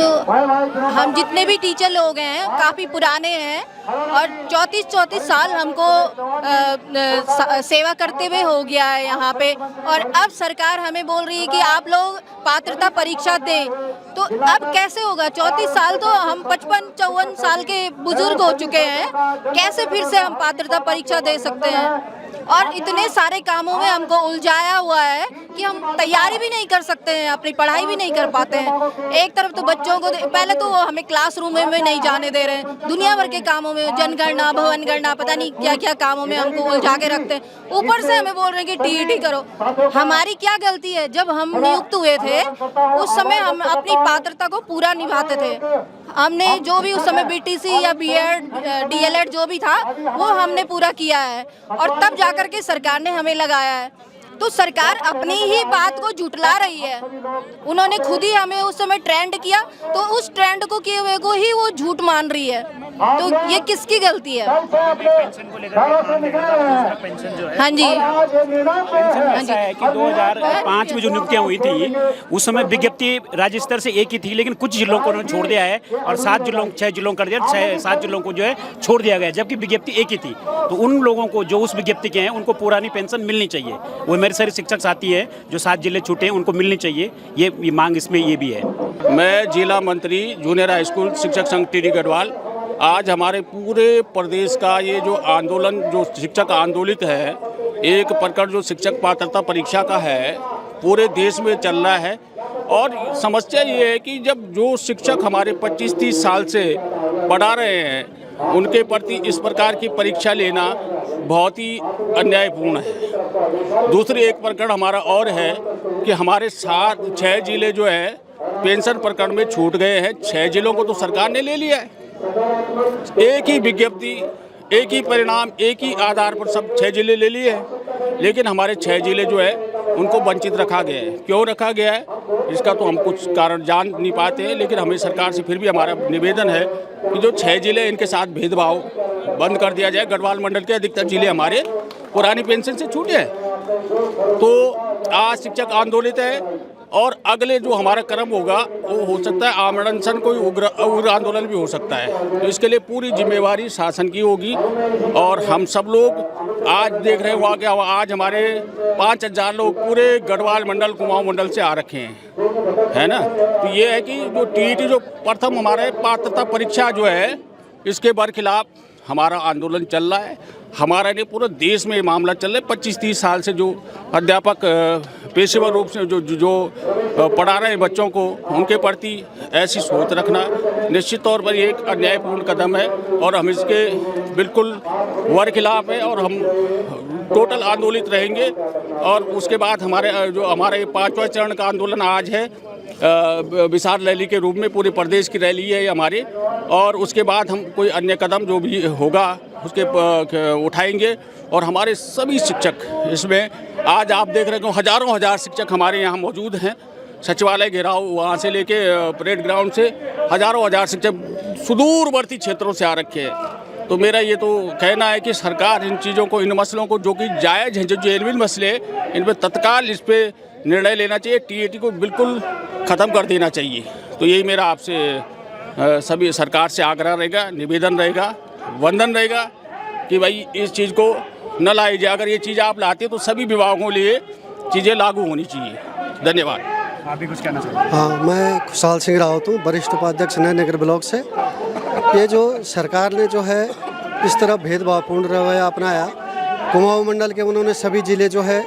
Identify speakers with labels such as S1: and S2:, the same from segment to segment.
S1: तो हम जितने भी टीचर लोग हैं काफ़ी पुराने हैं और 34 साल हमको सेवा करते हुए हो गया है यहाँ पे। और अब सरकार हमें बोल रही है कि आप लोग पात्रता परीक्षा दें, तो अब कैसे होगा? 34 साल तो हम 55-54 साल के बुजुर्ग हो चुके हैं, कैसे फिर से हम पात्रता परीक्षा दे सकते हैं? और इतने सारे कामों में हमको उलझाया हुआ है कि हम तैयारी भी नहीं कर सकते हैं, अपनी पढ़ाई भी नहीं कर पाते हैं। एक तरफ तो बच्चों को पहले तो हमें क्लासरूम में नहीं जाने दे रहे हैं, दुनिया भर के कामों में, जनगणना, भवन गणना, पता नहीं क्या क्या कामों में हमको उलझा के रखते हैं। ऊपर से हमें बोल रहे हैं कि टीईटी करो। हमारी क्या गलती है? जब हम नियुक्त हुए थे उस समय हम अपनी पात्रता को पूरा निभाते थे। हमने जो भी उस समय बीटीसी या बीएड, डीएलएड जो भी था वो हमने पूरा किया है और तब जाकर के सरकार ने हमें लगाया है। तो सरकार अपनी ही बात को झुठला रही है। उन्होंने खुद ही हमें उस समय ट्रेंड किया, तो उस ट्रेंड को किए हुए को ही वो झूठ मान रही है। तो ये किसकी गलती है?
S2: पेंशन को लेकर पेंशन जो है,
S1: हाँ जी,
S2: पेंशन ऐसा है कि 2005 में जो नियुक्तियां हुई थी उस समय विज्ञप्ति राज्य स्तर से एक ही थी, लेकिन कुछ जिलों को उन्होंने छोड़ दिया है और 6 जिलों कर दिया, 7 जिलों को जो है छोड़ दिया गया, जबकि विज्ञप्ति एक ही थी। तो उन लोगों को जो उस विज्ञप्ति के हैं उनको पुरानी पेंशन मिलनी चाहिए। वो मेरे सारे शिक्षक साथी हैं जो 7 जिले छूटे हैं, उनको मिलनी चाहिए। ये मांग इसमें ये भी है।
S3: मैं जिला मंत्री जूनियर हाई स्कूल शिक्षक संघ टीडी गढ़वाल। आज हमारे पूरे प्रदेश का ये जो आंदोलन, जो शिक्षक आंदोलित है, एक प्रकार जो शिक्षक पात्रता परीक्षा का है, पूरे देश में चल रहा है। और समस्या ये है कि जब जो शिक्षक हमारे 25-30 साल से पढ़ा रहे हैं उनके प्रति इस प्रकार की परीक्षा लेना बहुत ही अन्यायपूर्ण है। दूसरी एक प्रकरण हमारा और है कि हमारे 6 जिले जो है पेंशन प्रकरण में छूट गए हैं। 6 जिलों को तो सरकार ने ले लिया है। एक ही विज्ञप्ति, एक ही परिणाम, एक ही आधार पर सब 6 जिले ले लिए हैं, लेकिन हमारे 6 जिले जो है उनको वंचित रखा गया है। क्यों रखा गया है इसका तो हम कुछ कारण जान नहीं पाते हैं, लेकिन हमें सरकार से फिर भी हमारा निवेदन है कि जो 6 जिले इनके साथ भेदभाव बंद कर दिया जाए। गढ़वाल मंडल के अधिकतर जिले हमारे पुरानी पेंशन से छूटे हैं। तो आज शिक्षक आंदोलित है और अगले जो हमारा क्रम होगा वो हो सकता है आमरण अनशन, कोई उग्र आंदोलन भी हो सकता है। तो इसके लिए पूरी जिम्मेवारी शासन की होगी। और हम सब लोग आज देख रहे हो कि आज हमारे 5000 लोग पूरे गढ़वाल मंडल, कुमाऊं मंडल से आ रखे हैं, है ना। तो ये है कि जो टीईटी जो प्रथम हमारे पात्रता परीक्षा जो है इसके बरखिलाफ हमारा आंदोलन चल रहा है। हमारा नहीं, पूरे देश में ये मामला चल रहा है। 25-30 साल से जो अध्यापक पेशेवर रूप से जो पढ़ा रहे हैं बच्चों को, उनके प्रति ऐसी सोच रखना निश्चित तौर पर एक अन्यायपूर्ण कदम है और हम इसके बिल्कुल बरखिलाफ है और हम टोटल आंदोलित रहेंगे। और उसके बाद हमारे 5वां चरण का आंदोलन आज है, विशाल रैली के रूप में पूरे प्रदेश की रैली है हमारी। और उसके बाद हम कोई अन्य कदम जो भी होगा उसके उठाएंगे। और हमारे सभी शिक्षक इसमें, आज आप देख रहे हो हजारों हजार शिक्षक हमारे यहाँ मौजूद हैं। सचिवालय घेराव वहाँ से लेके परेड ग्राउंड से हजारों हजार शिक्षक सुदूरवर्ती क्षेत्रों से आ रखे हैं। तो मेरा ये तो कहना है कि सरकार इन चीज़ों को, इन मसलों को जो कि जायज़ हैं, जो जेन्युइन मसले, इन पर तत्काल इस पर निर्णय लेना चाहिए। टीईटी को बिल्कुल ख़त्म कर देना चाहिए। तो यही मेरा आपसे सभी सरकार से आग्रह रहेगा, निवेदन रहेगा, वंदन रहेगा कि भाई इस चीज़ को न लाई जाए। अगर ये चीज़ आप लाते तो सभी विभागों के लिए चीज़ें लागू होनी चाहिए। धन्यवाद।
S2: आप भी कुछ कहना चाहिए?
S4: हाँ, मैं खुशहाल सिंह रावत हूँ, वरिष्ठ उपाध्यक्ष नगर ब्लॉक से। ये जो सरकार ने जो है इस तरह भेदभावपूर्ण रवैया अपनाया, कुमाऊं मंडल के उन्होंने सभी जिले जो है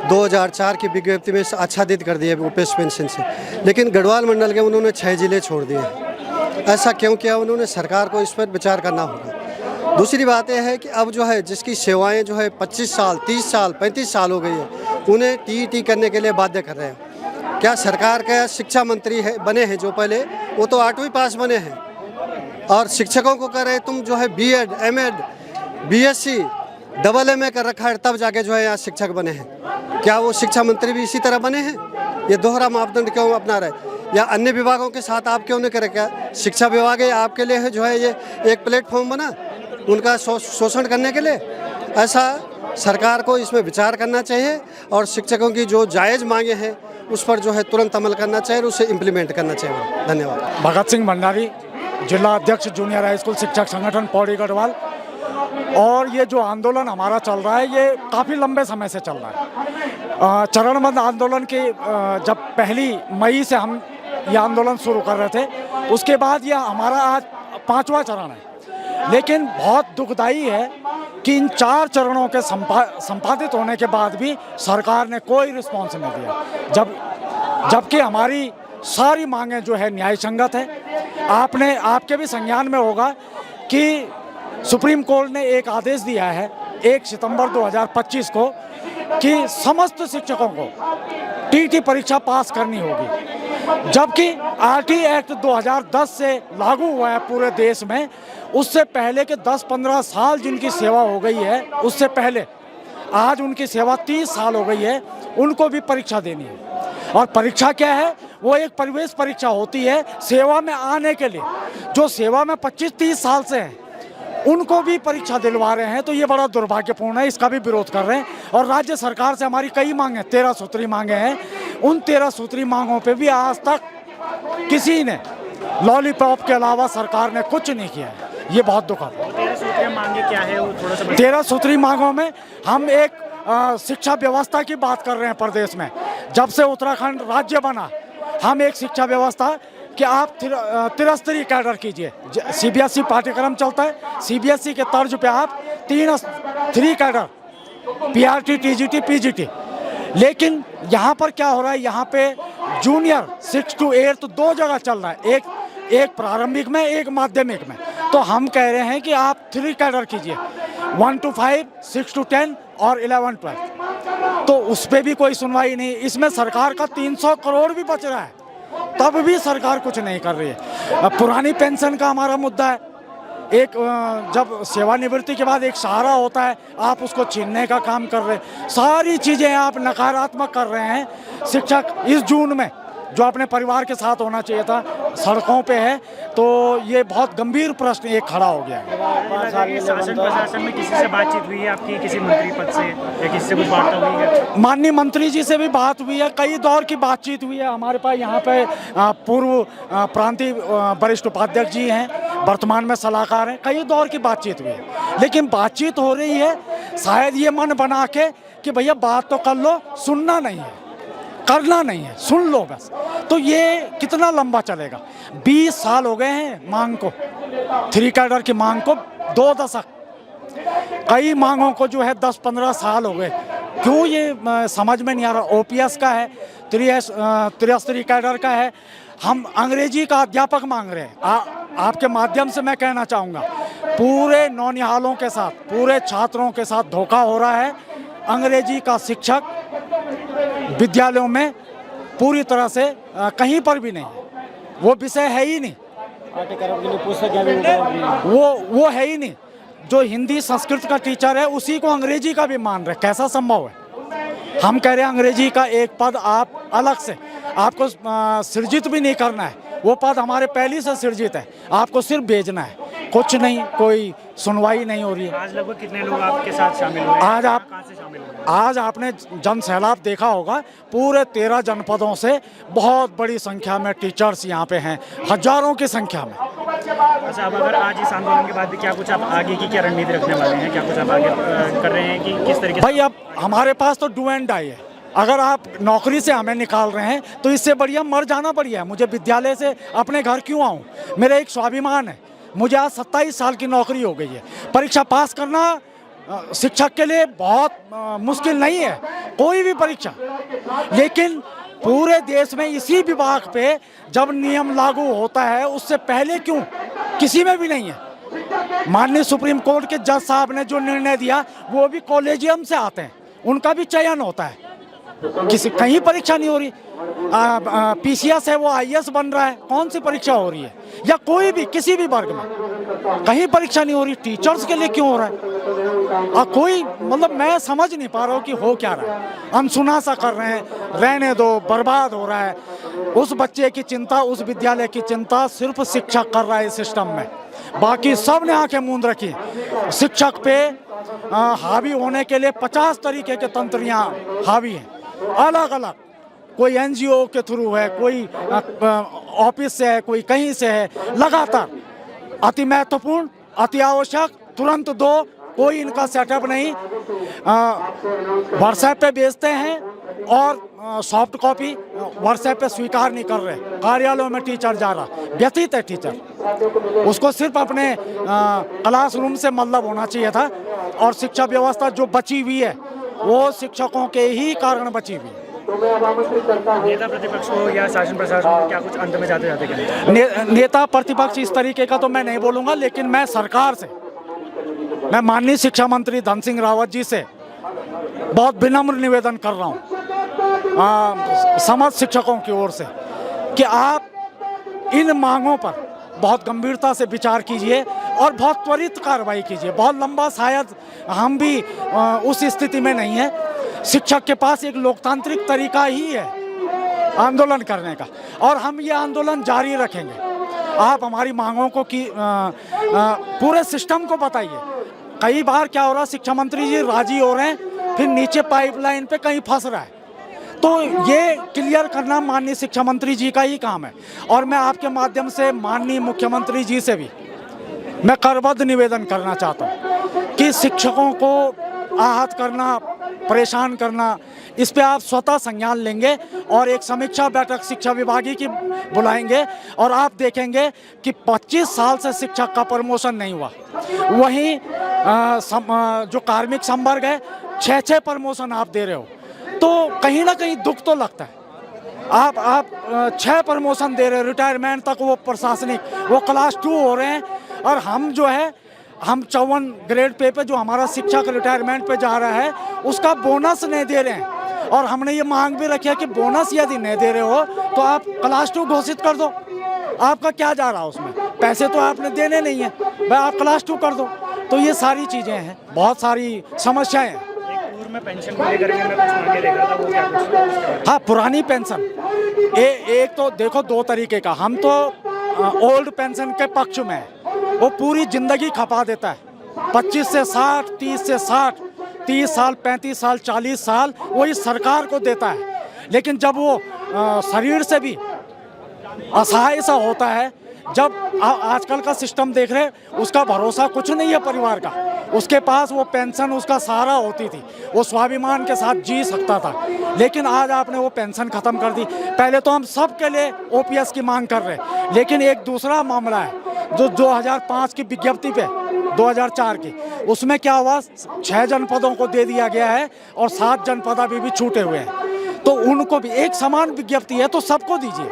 S4: 2004 की विज्ञप्ति में आच्छादित कर दिए ओपीएस पेंशन से, लेकिन गढ़वाल मंडल के उन्होंने 6 जिले छोड़ दिए। ऐसा क्यों किया उन्होंने? सरकार को इस पर विचार करना होगा। दूसरी बात यह है कि अब जो है जिसकी सेवाएं जो है 25 साल, 30 साल, 35 साल हो गई है, उन्हें टीईटी करने के लिए बाध्य कर रहे हैं। क्या सरकार का शिक्षा मंत्री है बने हैं जो पहले, वो तो 8वीं पास बने हैं, और शिक्षकों को कह रहे तुम जो है बीएड, एमएड, बीएससी, AA कर रखा है, तब जाके जो है यहाँ शिक्षक बने हैं। क्या वो शिक्षा मंत्री भी इसी तरह बने हैं? ये दोहरा मापदंड क्यों अपना रहे? या अन्य विभागों के साथ आप क्यों नहीं करें? क्या शिक्षा विभाग है आपके लिए है जो है ये एक प्लेटफॉर्म बना उनका शोषण करने के लिए? ऐसा सरकार को इसमें विचार करना चाहिए और शिक्षकों की जो जायज़ मांगे हैं उस पर जो है तुरंत अमल करना चाहिए और उसे इम्प्लीमेंट करना चाहिए। धन्यवाद।
S5: भगत सिंह भंडारी, जिला अध्यक्ष जूनियर हाई स्कूल शिक्षक संगठन पौड़ी गढ़वाल। और ये जो आंदोलन हमारा चल रहा है ये काफ़ी लंबे समय से चल रहा है। चरणबद्ध आंदोलन की जब पहली मई से हम ये आंदोलन शुरू कर रहे थे, उसके बाद यह हमारा आज 5वां चरण है। लेकिन बहुत दुखदाई है कि इन 4 चरणों के संपादित होने के बाद भी सरकार ने कोई रिस्पॉन्स नहीं दिया, जबकि हमारी सारी मांगें जो है न्याय संगत है। आपके भी संज्ञान में होगा कि सुप्रीम कोर्ट ने एक आदेश दिया है 1 सितंबर 2025 को कि समस्त शिक्षकों को टीटी परीक्षा पास करनी होगी, जबकि आरटी एक्ट 2010 से लागू हुआ है पूरे देश में। उससे पहले के 10-15 साल जिनकी सेवा हो गई है, उससे पहले आज उनकी सेवा 30 साल हो गई है, उनको भी परीक्षा देनी है। और परीक्षा क्या है? वो एक प्रवेश परीक्षा होती है सेवा में आने के लिए। जो सेवा में 25-30 साल से हैं उनको भी परीक्षा दिलवा रहे हैं, तो ये बड़ा दुर्भाग्यपूर्ण है। इसका भी विरोध कर रहे हैं। और राज्य सरकार से हमारी कई मांगे, 13 सूत्री मांगे हैं। उन 13 सूत्री मांगों पे भी आज तक किसी ने लॉलीपॉप के अलावा सरकार ने कुछ नहीं किया है। ये बहुत दुखद है।
S2: 13 सूत्री मांगे क्या है वो थोड़ा सा
S5: 13 सूत्री मांगों में हम एक शिक्षा व्यवस्था की बात कर रहे हैं। प्रदेश में जब से उत्तराखंड राज्य बना, हम एक शिक्षा व्यवस्था कि आप त्रिस्तरीय कैडर कीजिए। सीबीएसई पाठ्यक्रम चलता है, सीबीएसई के तर्ज पे आप 3 कैडर, पीआरटी, टीजीटी, पीजीटी। लेकिन यहाँ पर क्या हो रहा है? यहाँ पे जूनियर 6 to 8 2 जगह चल रहा है, एक प्रारंभिक में, एक माध्यमिक में। तो हम कह रहे हैं कि आप 3 कैडर कीजिए, 1 to 5, 6 to 10 और 11-12। तो उस पर भी कोई सुनवाई नहीं। इसमें सरकार का 300 करोड़ भी बच रहा है, तब भी सरकार कुछ नहीं कर रही है। पुरानी पेंशन का हमारा मुद्दा है। एक जब सेवानिवृत्ति के बाद एक सहारा होता है, आप उसको छीनने का काम कर रहे हैं। सारी चीज़ें आप नकारात्मक कर रहे हैं। शिक्षक इस जून में जो अपने परिवार के साथ होना चाहिए था, सड़कों पे है। तो ये बहुत गंभीर प्रश्न एक खड़ा हो गया है।
S2: शासन प्रशासन में किसी से बातचीत हुई है आपकी, किसी मंत्री पद से या किसी से कुछ वार्ता हुई है?
S5: माननीय मंत्री जी से भी बात हुई है, कई दौर की बातचीत हुई है। हमारे पास यहाँ पे पूर्व प्रांतीय वरिष्ठ उपाध्यक्ष जी हैं, वर्तमान में सलाहकार हैं। कई दौर की बातचीत हुई है, लेकिन बातचीत हो रही है शायद ये मन बना के कि भैया बात तो कर लो, सुनना नहीं है, करना नहीं है, सुन लो बस। तो ये कितना लंबा चलेगा? 20 साल हो गए हैं मांग को, 3 कैडर की मांग को 2 दशक। कई मांगों को जो है 10-15 साल हो गए। क्यों ये समझ में नहीं आ रहा। ओपीएस का है, त्रिस्तरीय कैडर का है। हम अंग्रेजी का अध्यापक मांग रहे हैं। आपके माध्यम से मैं कहना चाहूँगा, पूरे नौनिहालों के साथ, पूरे छात्रों के साथ धोखा हो रहा है। अंग्रेजी का शिक्षक विद्यालयों में पूरी तरह से कहीं पर भी नहीं है, वो विषय है ही नहीं। वो है ही नहीं। जो हिंदी संस्कृत का टीचर है उसी को अंग्रेजी का भी मान रहे, कैसा संभव है? हम कह रहे हैं अंग्रेजी का एक पद आप अलग से, आपको सृजित भी नहीं करना है, वो पद हमारे पहले से सृजित है, आपको सिर्फ भेजना है। कुछ नहीं, कोई सुनवाई नहीं हो रही है।
S2: आज लगभग कितने लोग आपके साथ शामिल हुए?
S5: आज आपने जन सैलाब देखा होगा। पूरे 13 जनपदों से बहुत बड़ी संख्या में टीचर्स यहाँ पे हैं, हजारों की संख्या में।
S2: अच्छा, अब अगर आज इस आंदोलन के बाद भी क्या कुछ आप आगे की क्या रणनीति रखने वाले हैं? क्या कुछ आप आगे कर रहे हैं कि किस तरीके से?
S5: भाई अब हमारे पास तो डू एंड डाई है। अगर आप नौकरी से हमें निकाल रहे हैं तो इससे बढ़िया मर जाना बढ़िया है। मुझे विद्यालय से अपने घर क्यों आऊँ? मेरा एक स्वाभिमान है। मुझे आज 27 साल की नौकरी हो गई है। परीक्षा पास करना शिक्षक के लिए बहुत मुश्किल नहीं है, कोई भी परीक्षा। लेकिन पूरे देश में इसी विभाग पे जब नियम लागू होता है उससे पहले क्यों किसी में भी नहीं है। माननीय सुप्रीम कोर्ट के जज साहब ने जो निर्णय दिया वो भी कॉलेजियम से आते हैं, उनका भी चयन होता है, कहीं परीक्षा नहीं हो रही। पीसीएस है वो आईएएस बन रहा है, कौन सी परीक्षा हो रही है? या कोई भी किसी भी वर्ग में कहीं परीक्षा नहीं हो रही। टीचर्स के लिए क्यों हो रहा है? कोई मतलब मैं समझ नहीं पा रहा हूँ कि हो क्या रहा है। अनसुना सा कर रहे हैं, रहने दो, बर्बाद हो रहा है। उस बच्चे की चिंता, उस विद्यालय की चिंता सिर्फ शिक्षक कर रहा है इस सिस्टम में, बाकी सब ने आंखें मूंद रखी। शिक्षक पे हावी होने के लिए 50 तरीके के तंत्र यहाँ हावी हैं, अलग अलग। कोई एनजीओ के थ्रू है, कोई ऑफिस से है, कोई कहीं से है, लगातार अति महत्वपूर्ण, अति आवश्यक, तुरंत दो, कोई इनका सेटअप नहीं। व्हाट्सएप पे भेजते हैं और सॉफ्ट कॉपी व्हाट्सएप पे स्वीकार नहीं कर रहे। कार्यालयों में टीचर जा रहा, व्यतीत है टीचर, उसको सिर्फ अपने क्लासरूम से मतलब होना चाहिए था। और शिक्षा व्यवस्था जो बची हुई है वो शिक्षकों के ही कारण बची हुई है।
S6: नेता प्रतिपक्ष हो या शासन प्रशासन हो, क्या कुछ अंत में जाते जाते करेंगे?
S5: नेता प्रतिपक्ष इस तरीके का तो मैं नहीं बोलूँगा, लेकिन मैं सरकार से, मैं माननीय शिक्षा मंत्री धन सिंह रावत जी से बहुत विनम्र निवेदन कर रहा हूँ समस्त शिक्षकों की ओर से कि आप इन मांगों पर बहुत गंभीरता से विचार कीजिए और बहुत त्वरित कार्रवाई कीजिए। बहुत लंबा शायद हम भी उस स्थिति में नहीं है। शिक्षक के पास एक लोकतांत्रिक तरीका ही है आंदोलन करने का, और हम ये आंदोलन जारी रखेंगे। आप हमारी मांगों को पूरे सिस्टम को बताइए। कई बार क्या हो रहा है, शिक्षा मंत्री जी राजी हो रहे हैं, फिर नीचे पाइपलाइन पे कहीं फंस रहा है। तो ये क्लियर करना माननीय शिक्षा मंत्री जी का ही काम है। और मैं आपके माध्यम से माननीय मुख्यमंत्री जी से भी मैं करबद्ध निवेदन करना चाहता हूँ कि शिक्षकों को आहत करना, परेशान करना, इस पे आप स्वतः संज्ञान लेंगे और एक समीक्षा बैठक शिक्षा विभाग की बुलाएंगे और आप देखेंगे कि 25 साल से शिक्षक का प्रमोशन नहीं हुआ। वहीं जो कार्मिक संवर्ग है 6-6 प्रमोशन आप दे रहे हो, तो कहीं ना कहीं दुख तो लगता है। आप 6 प्रमोशन दे रहे हो, रिटायरमेंट तक वो प्रशासनिक, वो क्लास 2 हो रहे हैं, और हम जो है हम 54 ग्रेड पे जो हमारा शिक्षक रिटायरमेंट पे जा रहा है उसका बोनस नहीं दे रहे हैं। और हमने ये मांग भी रखी है कि बोनस यदि नहीं दे रहे हो तो आप क्लास 2 घोषित कर दो। आपका क्या जा रहा है उसमें, पैसे तो आपने देने नहीं है भाई, आप क्लास 2 कर दो। तो ये सारी चीज़ें हैं, बहुत सारी समस्याएं हैं।
S6: पूर्व में पेंशन को लेकर के मैं कुछ मांगे लेकर था, वो क्या कुछ?
S5: हाँ, पुरानी पेंशन एक तो देखो 2 तरीके का, हम तो ओल्ड पेंशन के पक्ष में है। वो पूरी जिंदगी खपा देता है, 25 से 60, 30 से 60, 30 साल, 35 साल, 40 साल वो इस सरकार को देता है। लेकिन जब वो शरीर से भी असहाय सा होता है, जब आजकल का सिस्टम देख रहे, उसका भरोसा कुछ नहीं है परिवार का, उसके पास वो पेंशन उसका सहारा होती थी, वो स्वाभिमान के साथ जी सकता था। लेकिन आज आपने वो पेंशन ख़त्म कर दी। पहले तो हम सब के लिए ओपीएस की मांग कर रहे, लेकिन एक दूसरा मामला है जो 2005 की विज्ञप्ति पे 2004 की, उसमें क्या हुआ, 6 जनपदों को दे दिया गया है और 7 जनपद अभी भी छूटे हुए हैं। तो उनको भी एक समान विज्ञप्ति है तो सबको दीजिए,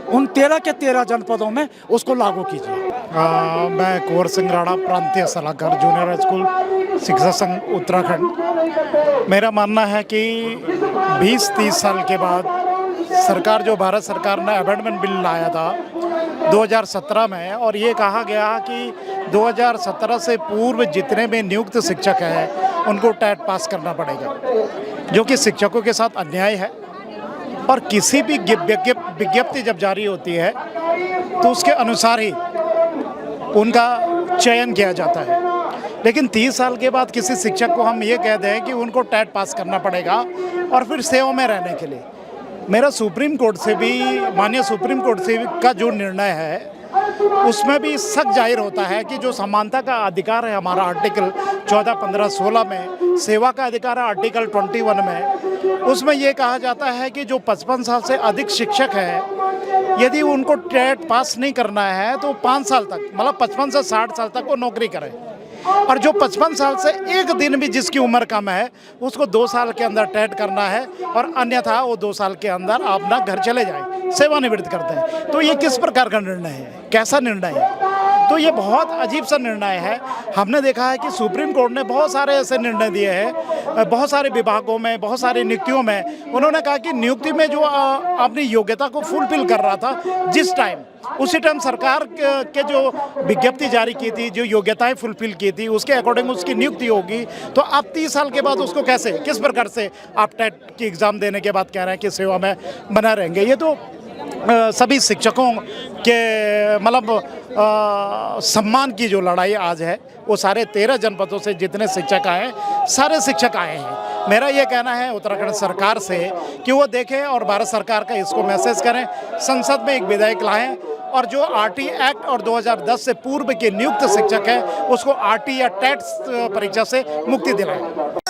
S5: उन 13 के 13 जनपदों में उसको लागू कीजिए।
S7: मैं कुंवर सिंह राणा, प्रांतीय सलाहकार, जूनियर हाई स्कूल शिक्षा संघ उत्तराखंड। मेरा मानना है कि 20-30 साल के बाद सरकार, जो भारत सरकार ने अमेंडमेंट बिल लाया था 2017 में, और ये कहा गया कि 2017 से पूर्व जितने भी नियुक्त शिक्षक हैं उनको टेट पास करना पड़ेगा, जो कि शिक्षकों के साथ अन्याय है। और किसी भी विज्ञप्ति जब जारी होती है तो उसके अनुसार ही उनका चयन किया जाता है। लेकिन 30 साल के बाद किसी शिक्षक को हम ये कह दें कि उनको टेट पास करना पड़ेगा और फिर सेवा में रहने के लिए, मेरा सुप्रीम कोर्ट से भी, माननीय सुप्रीम कोर्ट से का जो निर्णय है उसमें भी शक जाहिर होता है कि जो समानता का अधिकार है हमारा आर्टिकल 14, 15, 16 में, सेवा का अधिकार है आर्टिकल 21 में, उसमें ये कहा जाता है कि जो 55 साल से अधिक शिक्षक हैं यदि उनको टेट पास नहीं करना है तो 5 साल तक, मतलब 55 से 60 साल तक वो नौकरी करें, और जो 55 साल से एक दिन भी जिसकी उम्र कम है उसको 2 साल के अंदर टेट करना है, और अन्यथा वो 2 साल के अंदर अपना घर चले जाए, सेवानिवृत्त करते हैं। तो ये किस प्रकार का निर्णय है, कैसा निर्णय है? तो ये बहुत अजीब सा निर्णय है। हमने देखा है कि सुप्रीम कोर्ट ने बहुत सारे ऐसे निर्णय दिए हैं, बहुत सारे विभागों में, बहुत सारी नियुक्तियों में उन्होंने कहा कि नियुक्ति में जो अपनी योग्यता को फुलफिल कर रहा था जिस टाइम, उसी टाइम सरकार के जो विज्ञप्ति जारी की थी, जो योग्यताएं फुलफिल की थी, उसके अकॉर्डिंग उसकी नियुक्ति होगी। तो आप 30 साल के बाद उसको कैसे, किस प्रकार से आप टेट की एग्ज़ाम देने के बाद कह रहे हैं कि सेवा में बना रहेंगे? ये तो सभी शिक्षकों के मतलब सम्मान की जो लड़ाई आज है, वो सारे 13 जनपदों से जितने शिक्षक आए, सारे शिक्षक आए हैं। मेरा ये कहना है उत्तराखंड सरकार से कि वो देखें और भारत सरकार का इसको मैसेज करें, संसद में एक विधेयक लाएं और जो आरटी एक्ट और 2010 से पूर्व के नियुक्त शिक्षक है उसको आरटी या टेट परीक्षा से मुक्ति दिलाएं।